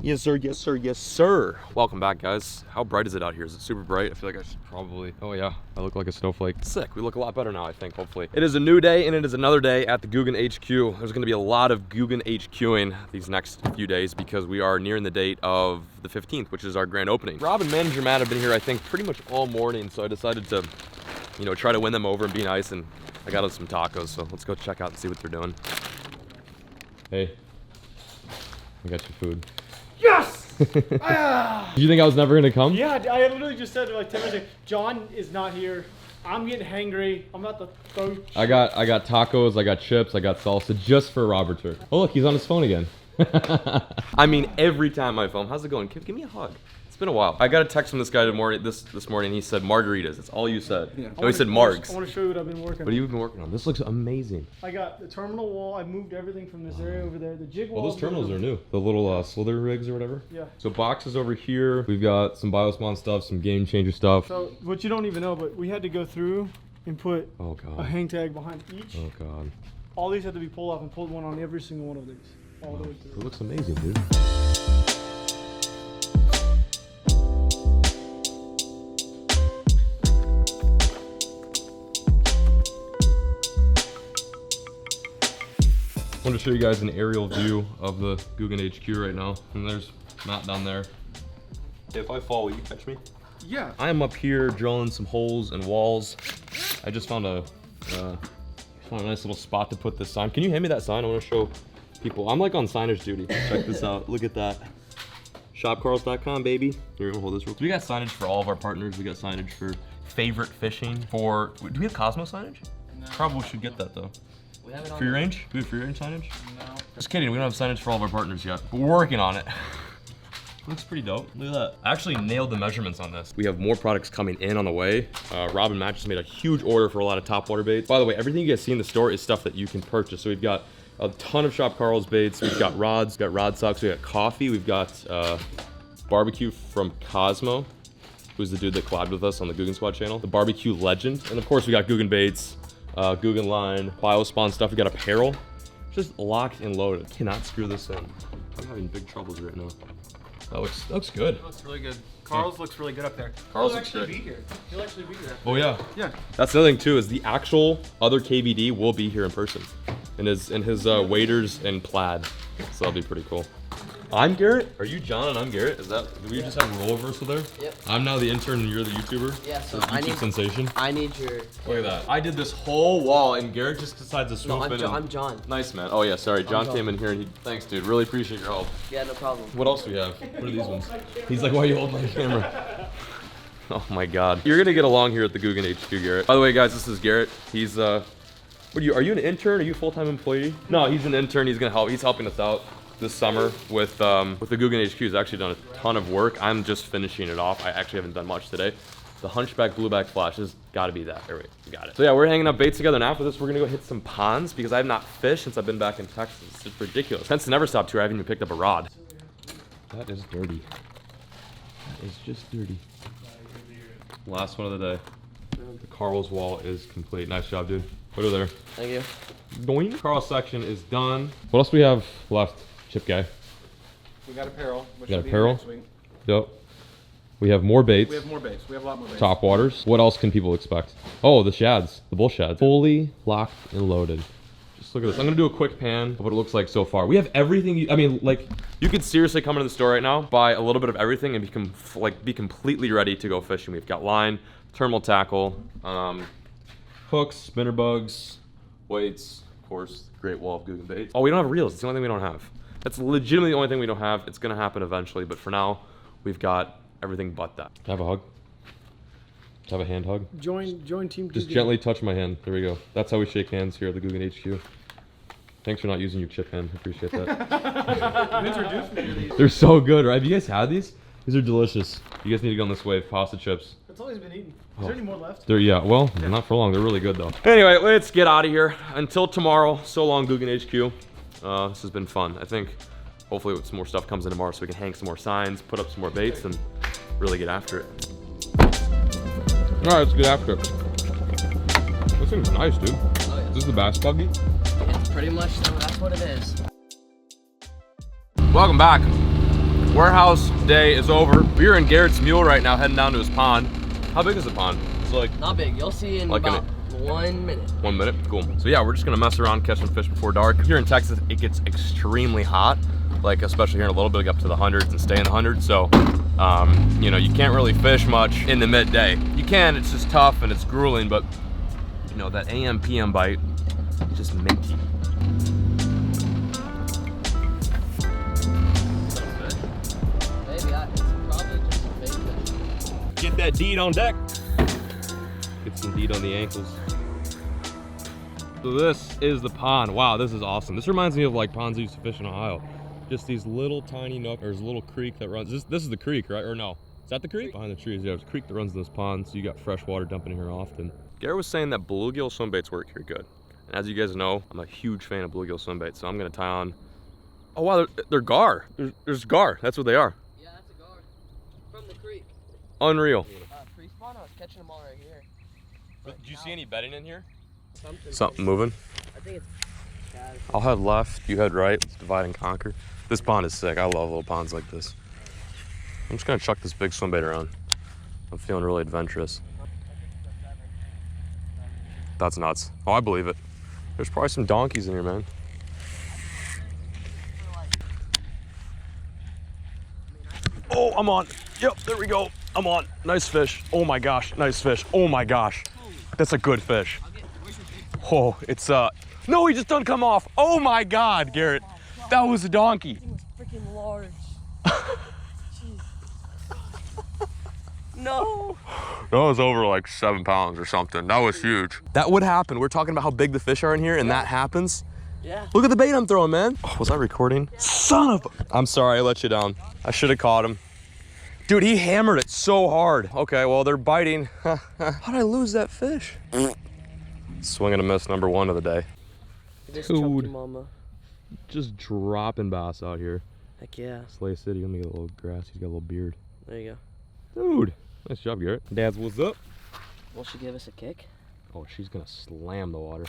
Yes, sir. Yes, sir. Yes, sir. Welcome back, guys. How bright is it out here? Is it super bright? I feel like I should probably... Oh, yeah. I look like a snowflake. Sick. We look a lot better now, I think, hopefully. It is a new day, and it is another day at the Guggen HQ. There's going to be a lot of Guggen HQing these next few days because we are nearing the date of the 15th, which is our grand opening. Rob and manager Matt have been here, I think, pretty much all morning, so I decided to, you know, try to win them over and be nice, and I got us some tacos, so let's go check out and see what they're doing. Hey. I got your food. Yes! Did you think I was never gonna come? Yeah, I literally just said like 10 minutes ago, John is not here. I'm getting hangry. I'm about to throw. I got tacos, I got chips, I got salsa just for Roberter. Oh look, he's on his phone again. I mean, every time I film, how's it going? Give me a hug. It's been a while. I got a text from this guy this morning. He said margaritas. That's all you said. Yeah. No, he said margs. I want to show you what I've been working on. What have you been working on? This looks amazing. I got the terminal wall. I moved everything from this area over there. The jig wall. Well, those terminals are new. The little slither rigs or whatever. Yeah. So boxes over here. We've got some Biospawn stuff, some game changer stuff. So what you don't even know, but we had to go through and put a hang tag behind each. Oh god. All these had to be pulled off and pulled one on every single one of these. All the way through. It looks amazing, dude. I want to show you guys an aerial view of the Guggen HQ right now. And there's Matt down there. If I fall, will you catch me? Yeah. I am up here drilling some holes and walls. I just found a nice little spot to put this sign. Can you hand me that sign? I want to show people. I'm like on signage duty. Check this out. Look at that. Shopcarls.com, baby. Here, we'll hold this real quick. We got signage for all of our partners. We got signage for favorite fishing. Do we have Cosmo signage? No. Probably should get that though. We have it on free range? Do we have free range signage? No. Just kidding, we don't have signage for all of our partners yet, but we're working on it. Looks pretty dope. Look at that. I actually nailed the measurements on this. We have more products coming in on the way. Rob and Matt just made a huge order for a lot of topwater baits. By the way, everything you guys see in the store is stuff that you can purchase. So we've got a ton of Shop Carl's baits. We've got rods, we've got rod socks, we got coffee, we've got barbecue from Cosmo, who's the dude that collabed with us on the Guggen Squad channel. The barbecue legend. And of course we got Guggen baits, Guggen line, Biospawn stuff. We got apparel, just locked and loaded. Cannot screw this in. I'm having big troubles right now. That looks good. It looks really good. Carl's looks really good up there. Carl's looks actually great. be here. He'll actually be here. Oh yeah. Yeah. That's the other thing too, is the actual other KVD will be here in person. In his waders and plaid. So that'll be pretty cool. I'm Garrett. Are you John and I'm Garrett? Do we just have a role reversal there? Yep. I'm now the intern and you're the YouTuber? Yeah, so YouTube sensation. I need your... Look at that. I did this whole wall and Garrett just decides to swoop in. I'm John. Nice, man. Oh yeah, sorry. John came in here and thanks dude. Really appreciate your help. Yeah, no problem. What else do we have? What are these ones? He's like, why are you holding my camera? Oh my god. You're gonna get along here at the Guggen HQ, Garrett. By the way, guys, this is Garrett. He's are you an intern? Are you a full-time employee? No, he's an intern. He's gonna help. He's helping us out this summer with the Guggen HQ. He's actually done a ton of work. I'm just finishing it off. I actually haven't done much today. The Hunchback Blueback Flash has got to be that. There we got it. So yeah, we're hanging up baits together, and after this, we're gonna go hit some ponds because I have not fished since I've been back in Texas. It's just ridiculous. Since the Never Stop tour, I haven't even picked up a rod. That is dirty. That is just dirty. Last one of the day. The Carl's wall is complete. Nice job, dude. Put her there. Thank you. Doink. Carl's section is done. What else do we have left, Chip Guy? We got apparel. Which We got will be apparel? next week. Yep. We have more baits. We have more baits. We have a lot more baits. Top waters. What else can people expect? Oh, the shads. The bull shads. Fully locked and loaded. Just look at this. I'm gonna do a quick pan of what it looks like so far. We have everything. I mean, like, you could seriously come into the store right now, buy a little bit of everything, and be completely ready to go fishing. We've got line, terminal tackle, hooks, spinner bugs, weights, of course, great wall of Guggen baits. Oh, we don't have reels. It's the only thing we don't have. That's legitimately the only thing we don't have. It's gonna happen eventually, but for now, we've got everything but that. Have a hug. Have a hand hug. Join Team Just Guggen. gently touch my hand. There we go. That's how we shake hands here at the Guggen HQ. Thanks for not using your chip hand. I appreciate that. You introduced me to these. They're so good, right? Have you guys had these? These are delicious. You guys need to go on this wave. Pasta chips. That's all he's been eating. Is there any more left? Well, not for long. They're really good though. Anyway, let's get out of here. Until tomorrow, so long Guggen HQ. This has been fun. I think hopefully some more stuff comes in tomorrow so we can hang some more signs, put up some more baits, and really get after it. All right, let's get after it. This thing's nice, dude. Oh, yeah. Is this the bass buggy? It's pretty much, that's what it is. Welcome back. warehouse day is over. We're in Garrett's mule right now, heading down to his pond. How big is the pond? It's like not big. You'll see in like about 1 minute. 1 minute? Cool. So yeah, we're just gonna mess around, catch some fish before dark. Here in Texas, it gets extremely hot, like especially here in a little bit, up to the hundreds and stay in the hundreds. So, you know, you can't really fish much in the midday. You can, it's just tough and it's grueling, but you know, that AM PM bite, just minty. Get that deed on deck. Get some deed on the ankles. So this is the pond. Wow, this is awesome. This reminds me of like ponds I used to fish in Ohio. Just these little tiny nooks. There's a little creek that runs. This is the creek, right? Or no? Is that the creek? Behind the trees, yeah, there's a creek that runs in this pond, so you got fresh water dumping in here often. Garrett was saying that bluegill swim baits work here good. And as you guys know, I'm a huge fan of bluegill swim baits, so I'm gonna tie on. Oh wow, they're gar. There's gar. That's what they are. Yeah, that's a gar from the creek. Unreal. Pre-spawn, I was catching them all right here. Did you see any bedding in here? Something moving? I think it's shad. I'll head left, you head right. Let's divide and conquer. This pond is sick. I love little ponds like this. I'm just gonna chuck this big swim bait around. I'm feeling really adventurous. That's nuts. Oh, I believe it. There's probably some donkeys in here, man. Oh, I'm on. Yep, there we go. I'm on. Nice fish. Oh my gosh, nice fish. Oh my gosh. That's a good fish. Oh, it's no, he just done come off. Oh my God, Garrett. That was a donkey. It was freaking large. No. That was over like 7 pounds or something. That was huge. That would happen. We're talking about how big the fish are in here, and that happens. Yeah. Look at the bait I'm throwing, man. Oh, was I recording? Yeah. Son of a... I'm sorry, I let you down. I should have caught him. Dude, he hammered it so hard. Okay, well, they're biting. How'd I lose that fish? Swing and a miss, number 1 of the day. Dude, mama. Just dropping bass out here. Heck yeah. Slay City, let me get a little grass. He's got a little beard. There you go. Dude, nice job, Garrett. Dad's, what's up? Will she give us a kick? Oh, she's gonna slam the water.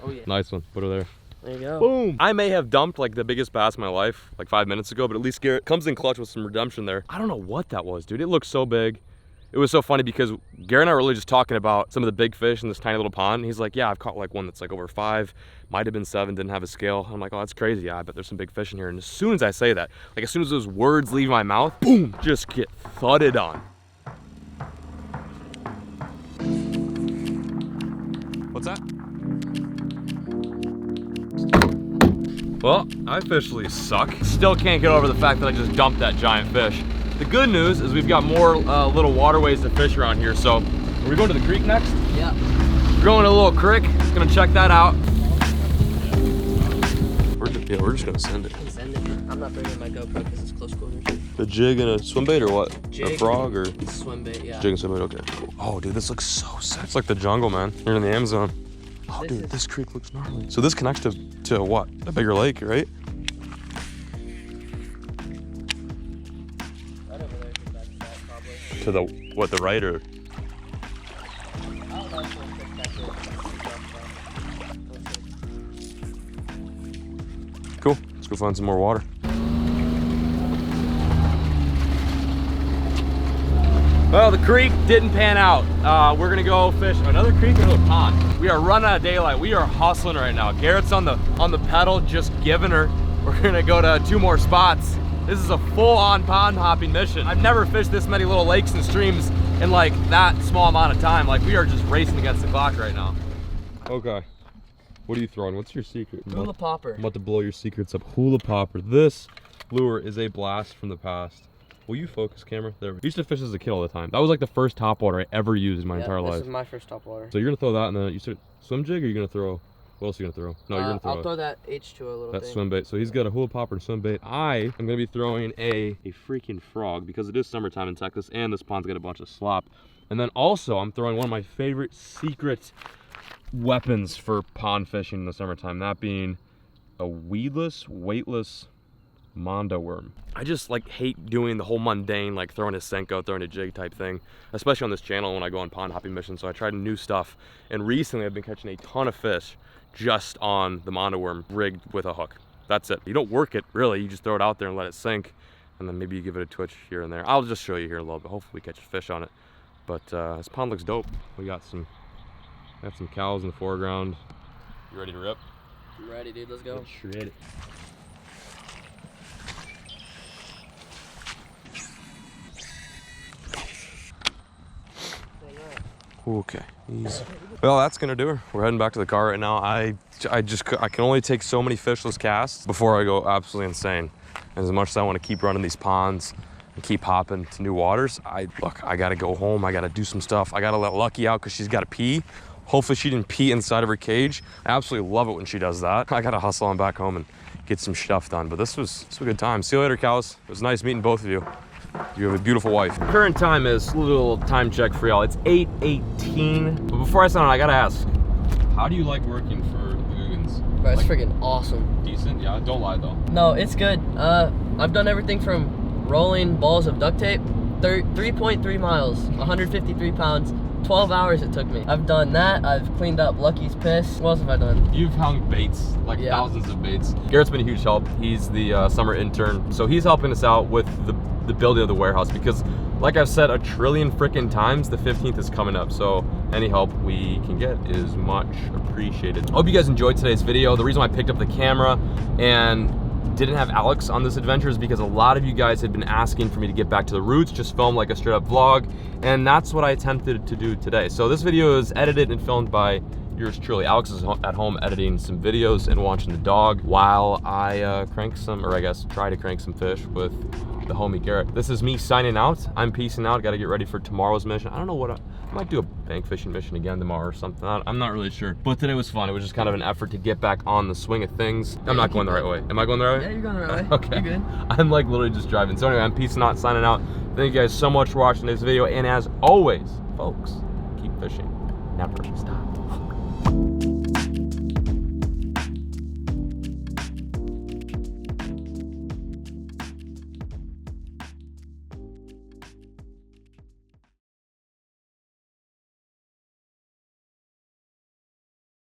Oh yeah. Nice one, put her there. There you go. Boom. I may have dumped like the biggest bass in my life like 5 minutes ago, but at least Garrett comes in clutch with some redemption there. I don't know what that was, dude. It looked so big. It was so funny because Garrett and I were really just talking about some of the big fish in this tiny little pond. And he's like, yeah, I've caught like one that's like over 5, might have been 7, didn't have a scale. I'm like, oh, that's crazy. Yeah, I bet there's some big fish in here. And as soon as I say that, like as soon as those words leave my mouth, boom, just get thudded on. What's that? Well, I officially suck. Still can't get over the fact that I just dumped that giant fish. The good news is we've got more little waterways to fish around here. So, are we going to the creek next? Yeah. We're going to a little creek. Gonna check that out. We're just gonna send it. Send it. I'm not bringing my GoPro because it's close quarters. A jig and a swim bait or what? Jig, a frog or? Swim bait, yeah. Jig and swim bait, okay. Cool. Oh, dude, this looks so sick. It's like the jungle, man. You're in the Amazon. Oh, dude, this creek looks gnarly. So this connects to what? A bigger lake, right? Right over there, that's probably. To the, what, the right or? I don't know if we'll pick back here. Cool, let's go find some more water. Well, the creek didn't pan out. We're gonna go fish another creek or another pond. We are running out of daylight. We are hustling right now. Garrett's on the pedal, just giving her. We're gonna go to 2 more spots. This is a full-on pond hopping mission. I've never fished this many little lakes and streams in like that small amount of time. Like we are just racing against the clock right now. Okay, what are you throwing? What's your secret? Hula popper. I'm about to blow your secrets up. Hula popper. This lure is a blast from the past. Will you focus, camera? There. We used to fish as a kid all the time. That was like the first topwater I ever used in my entire life. This is my first topwater. So you're gonna throw that, and then you said swim jig, or you're gonna throw? What else are you gonna throw? No, you're gonna throw. I'll throw that H2 a little that thing. swim bait. So he's got a hula popper and swim bait. I am gonna be throwing a freaking frog because it is summertime in Texas, and this pond's got a bunch of slop. And then also I'm throwing one of my favorite secret weapons for pond fishing in the summertime. That being a weedless, weightless Mondo worm. I just like hate doing the whole mundane, like throwing a Senko, throwing a jig type thing, especially on this channel when I go on pond hopping missions. So I tried new stuff, and recently I've been catching a ton of fish just on the Mondo worm rigged with a hook. That's it. You don't work it really, you just throw it out there and let it sink. and then maybe you give it a twitch here and there. I'll just show you here a little bit. Hopefully we catch a fish on it. But this pond looks dope. We got some cows in the foreground. You ready to rip? I'm ready, dude. Let's go. Shred it. Okay, easy. Well, that's gonna do her. We're heading back to the car right now. I can only take so many fishless casts before I go absolutely insane. And as much as I want to keep running these ponds and keep hopping to new waters, I gotta go home. I gotta do some stuff. I gotta let Lucky out because she's gotta pee. Hopefully she didn't pee inside of her cage. I absolutely love it when she does that. I gotta hustle on back home and get some stuff done. But this was a good time. See you later, cows. It was nice meeting both of you. You have a beautiful wife. Current time is, a little time check for y'all. It's 8:18. But before I sign on, I gotta ask, how do you like working for the Googans? Bro, it's Like, freaking awesome. decent? Yeah, don't lie though. No, it's good. I've done everything from rolling balls of duct tape, 3.3 miles, 153 pounds, 12 hours it took me. I've done that. I've cleaned up Lucky's piss. What else have I done? You've hung baits, like Yeah. thousands of baits. Garrett's been a huge help. He's the summer intern. So he's helping us out with the building of the warehouse because, like I've said a trillion freaking times, the 15th is coming up. So any help we can get is much appreciated. I hope you guys enjoyed today's video. The reason why I picked up the camera and didn't have Alex on this adventure is because a lot of you guys had been asking for me to get back to the roots, just film like a straight up vlog, and that's what I attempted to do today. So this video is edited and filmed by yours truly. Alex is at home editing some videos and watching the dog while I try to crank some fish with the homie Garrett. This is me signing out. I'm peacing out. Got to get ready for tomorrow's mission. I don't know what I might do, a bank fishing mission again tomorrow or something. I'm not really sure. But today was fun. It was just kind of an effort to get back on the swing of things. I'm not going the right way. Am I going the right way? Yeah, you're going the right way. Okay. You're good. I'm like literally just driving. So anyway, I'm peacing out, signing out. Thank you guys so much for watching this video. And as always, folks, keep fishing. Never stop.